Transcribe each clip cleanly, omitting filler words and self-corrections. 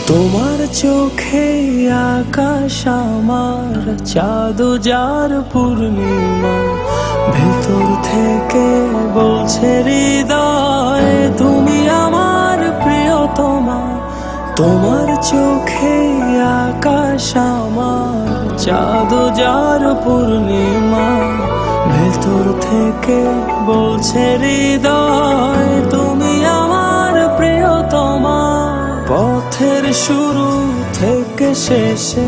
তোমার চোখে আকাশ আমার চাঁদ যার পূর্ণিমা, ভেতর থেকে বলছে হৃদয় তুমি আমার প্রিয়তমা। তোমার চোখে আকাশ আমার চাঁদ যার পূর্ণিমা, ভেতর থেকে বলছে হৃদয় তুমি আমার প্রিয়তমা। পথের শুরু থেকে শেষে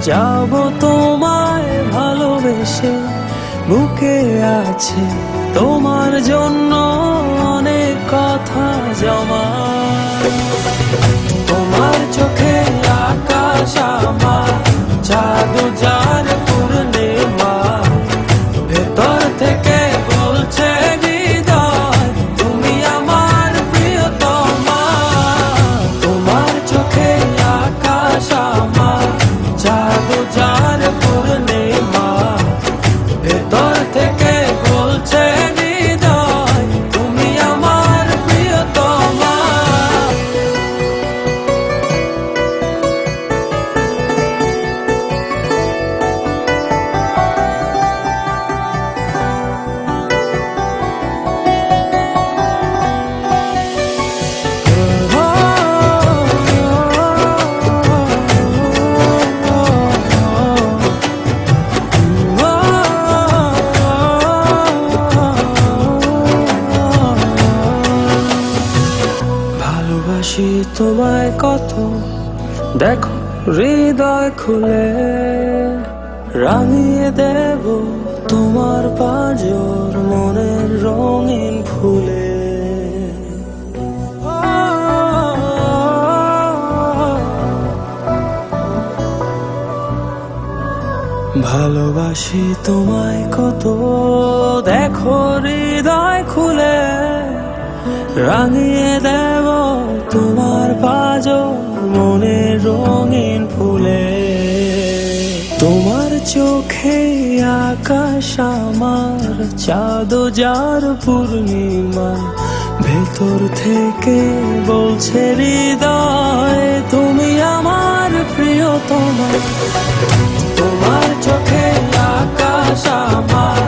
যাব তোমায় ভালোবেসে, বুকে আছে তোমার জন্য অনেক কথা জমা। তোমার চোখে আকাশ আমার চাঁদ যার পূর্ণিমা, ভেতর থেকে বলছে হৃদয় তুমি আমার প্রিয়তমা। তোমার চোখে আকাশ আমার চাঁদ যার পূর্ণিমা, ভেতর থেকে বলছে হৃদয় তুমি আমার প্রিয়তমা। ভালোবাসি তোমায় কত, দেখো হৃদয় খুলে রাঙিয়ে দেব তোমার পাঁজর মনের রঙিন ফুলে। ভালোবাসি তোমায় কত, দেখো হৃদয় খুলে রাঙিয়ে দেব তোমার পাঁজর মনের রঙিন ফুলে। তোমার চোখে আকাশ আমার চাঁদ যার পূর্ণিমা, ভেতর থেকে বলছে হৃদয় তুমি আমার প্রিয়তমা। তোমার চোখে আকাশ আমার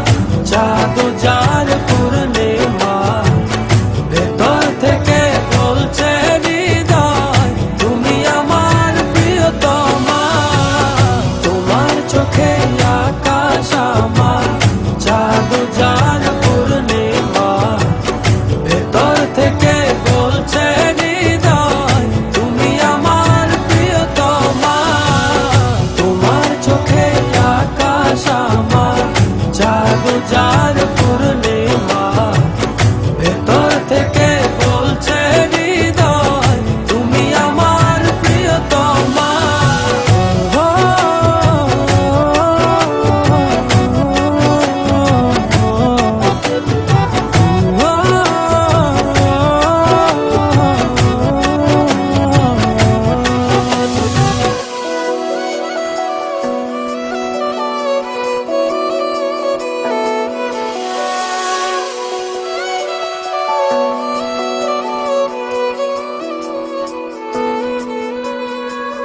চাঁদ যার পূর্ণিমা, ভেতর থেকে বলছে হৃদয় তুমি আমার প্রিয়তমা। তোমার চোখে আকাশ আমার চাঁদ যার পূর্ণিমা, ভেতর থেকে বলছে হৃদয় তুমি আমার প্রিয়তমা। তোমার চোখে আকাশ আমার চাঁদ যার পূর্ণিমা, ভেতর থেকে বলছে হৃদয় তুমি আমার প্রিয়তমা।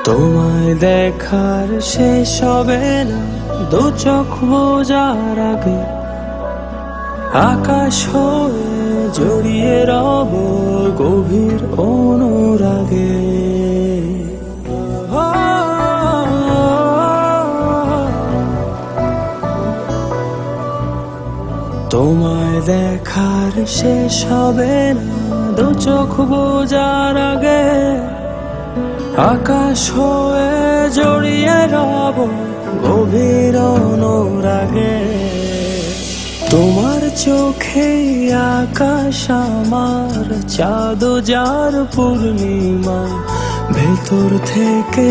তোমায় দেখার শেষ হবে না দু চোখ বোঝার আগে, আকাশ হয়ে জড়িয়ে রব গভীর অনুরাগে। তোমায় দেখার শেষ হবে না দু চোখ বোঝার আগে, আকাশ হয়ে জড়িয়ে রব গভীর অনুরাগে। তোমার চোখে আকাশ আমার চাঁদ যার পূর্ণিমা, ভেতর থেকে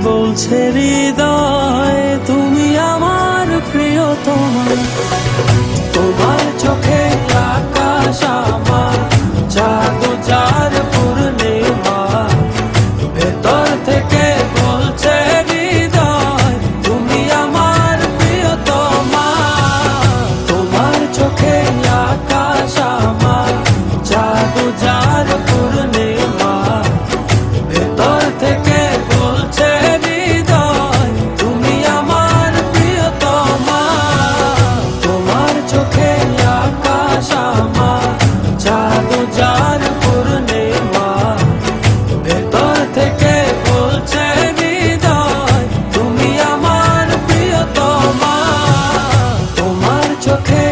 বলছে হৃদয় তুমি আমার প্রিয়তমা। তোমার চোখে আকাশ আমার, চাঁদ যার পূর্ণিমা। ভেতর থেকে বলছে হৃদয় তুমি আমার প্রিয়তমা। তোমার চোখে আকাশ আমার, চাঁদ যার পূর্ণিমা। ভেতর থেকে বলছে হৃদয় তুমি আমার প্রিয়তমা। তোমার চোখে আকাশ আমার, চাঁদ যার পূর্ণিমা। ভেতর থেকে বলছে হৃদয় তুমি আমার প্রিয়তমা। তোমার চোখে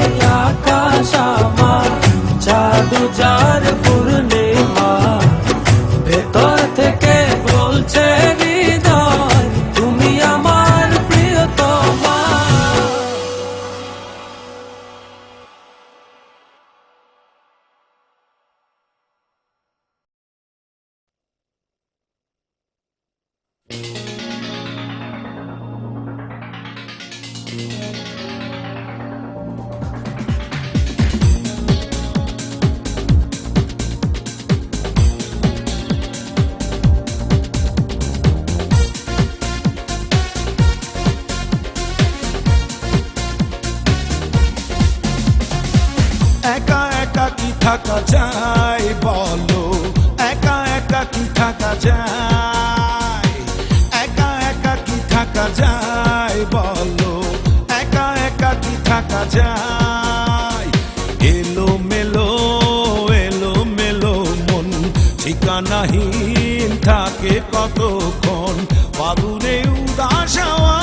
আকাশ আমার, চাঁদ যার পূর্ণিমা। ভেতর থেকে বলছে হৃদয় তুমি আমার প্রিয়তমা। একা একা কি থাকা যায় বলো, একা একা কি থাকা যায়, একা একা কি থাকা যায় বলো, একা একা কি থাকা যায়। এলো মেলো মন ঠিকানাহীন থাকে কতক্ষণ, ফাগুনে উদাস হাওয়া।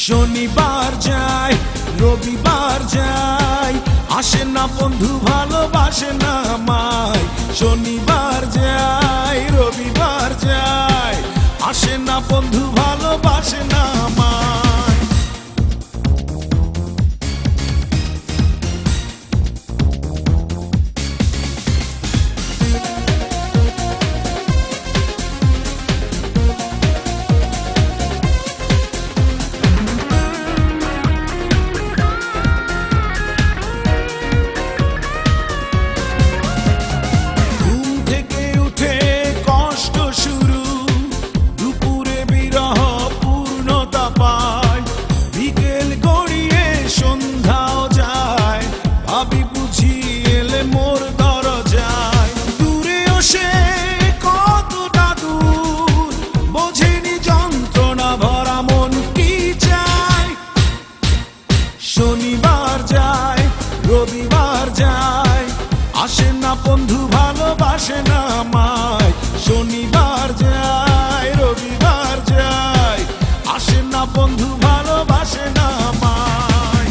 শনিবার যায় রবিবার যায়, আসে না বন্ধু ভালোবাসে না আমায়। শনিবার যায় রবিবার যায়, আসে না বন্ধু ভালোবাসে না আমায়। শনিবার যায় রবিবার যায়, আসে না বন্ধু ভালোবাসে না আমায়। শনিবার যায় রবিবার যায়, আসে না বন্ধু ভালোবাসে না আমায়।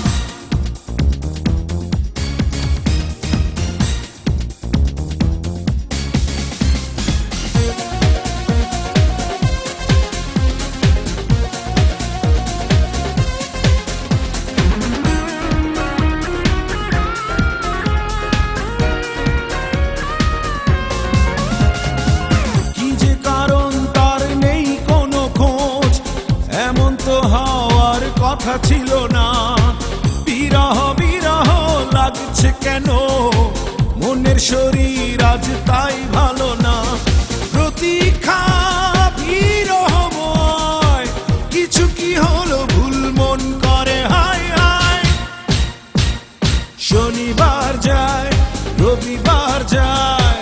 কথা ছিল না, বিরহ বিরহ লাগছে কেন, মনের শরীর আজ তাই ভালো না। প্রতীক্ষা বিরহময়, কিছু কি হলো ভুল মন করে হায় হায়। শনিবার যায় রবিবার যায়,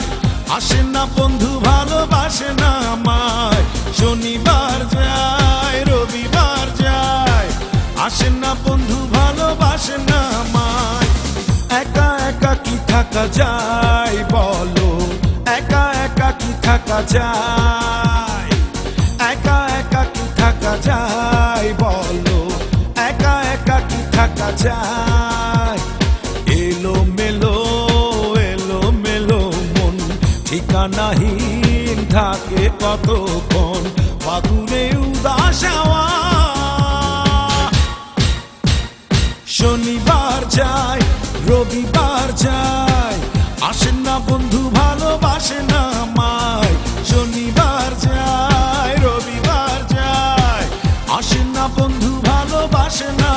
আসে না বন্ধু ভালোবাসে না আমায়। শনিবার যায় রবিবার যায়, আসে না বন্ধু ভালোবাসে না আমায়। একা একা কি থাকা যায় বলো, একা একা কি থাকা যায়, একা একা কি থাকা যায় বলো, একা একা কি থাকা যায়। এলো মেলো মন ঠিকানাহীন থাকে কতক্ষণ, ফাগুনে উদাস হাওয়া। শনিবার যায় রবিবার যায়, আসেন না বন্ধু ভালোবাসে না আমায়, শনিবার যায় রবিবার যায়, আসেন না বন্ধু ভালোবাসে না